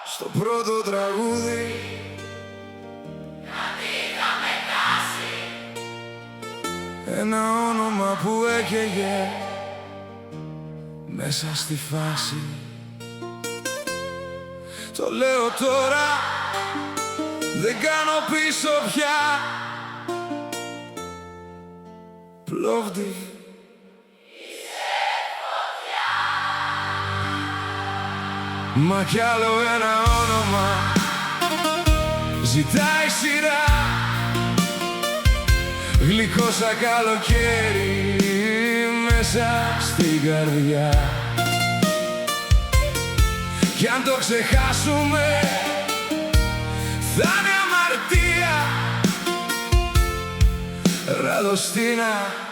στο πρώτο τραγούδι κάτι είχαμε χάσει. ένα όνομα που έκαιγε μέσα στη φάση. Το λέω τώρα, δεν κάνω πίσω πια. Πλόβδη μα κι άλλο ένα όνομα ζητάει σειρά, γλυκό σαν καλοκαίρι μέσα στην καρδιά. Κι αν το ξεχάσουμε θα είναι αμαρτία. Ραδοστίνα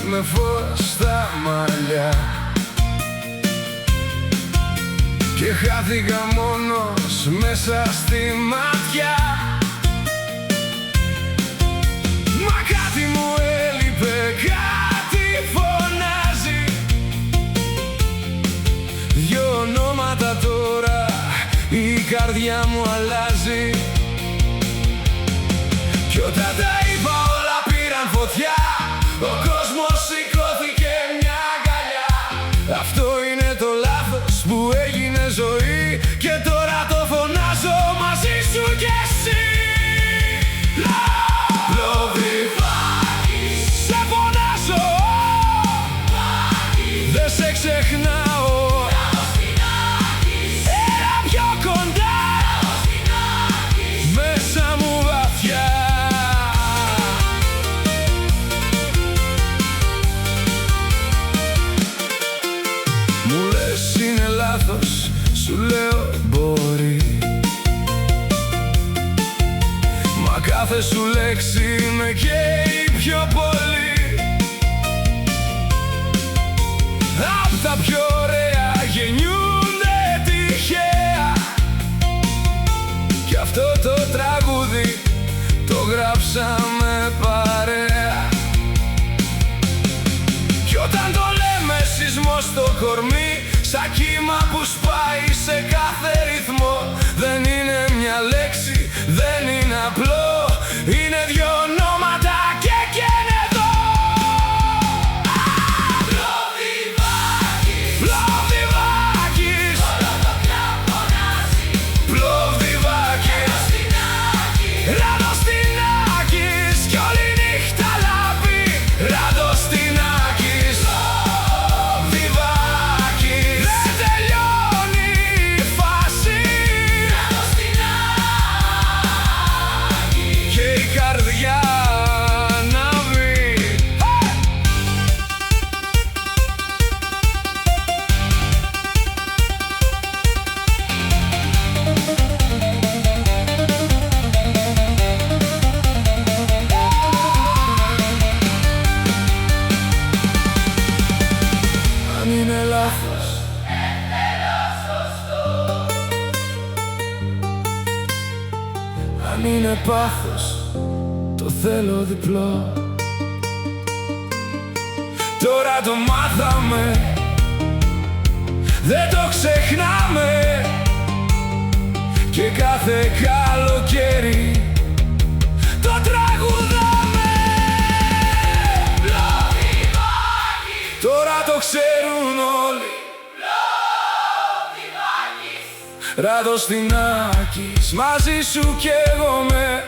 με φως στα μαλλιά και χάθηκα μόνος μέσα στη ματιά. Μα κάτι μου έλειπε, κάτι φωνάζει. Δυο ονόματα τώρα η καρδιά μου αλλάζει. Κι όταν τα είπα όλα πήραν φωτιά. Ο κόσμος σηκώθηκε μια αγκαλιά. Αυτό είναι το λάθος που έγινε ζωή και τώρα το φωνάζω μαζί σου κι εσύ. Πλόβδη, σε φωνάζω, δεν σε ξεχνάω. Έλα πιο κοντά, μέσα μου βαθιά. Είναι λάθος, σου λέω μπορεί. Μα κάθε σου λέξη με καίει πιο πολύ. Απ' τα πιο ωραία γεννιούνται τυχαία. Κι αυτό το τραγούδι το γράψαμε παρέα. Κι όταν το λέμε σεισμό στο κορμί, σαν κύμα που σπάει σε κάθε ρυθμό. Δεν είναι μια λέξη, δεν είναι απλό. Είναι δυο ονόματα και είναι εδώ. Πλόβδη-Βάκης, Πλόβδη-Βάκης, όλο το κλαμπ φωνάζει. Πλόβδη-Βάκης, Ραδοστινάκης, κι όλη νύχτα λάμπει. Ραδοστινάκης, καρδιά να βρει. Αν είναι λάθος, αν είναι πάθος, το θέλω διπλό. Τώρα το μάθαμε, δεν το ξεχνάμε. Και κάθε καλοκαίρι το τραγουδάμε. Πλόβδη-Βάκης, τώρα το ξέρουν όλοι. Πλόβδη-Βάκης, Ραδοστινάκης, μαζί σου κι εγώ με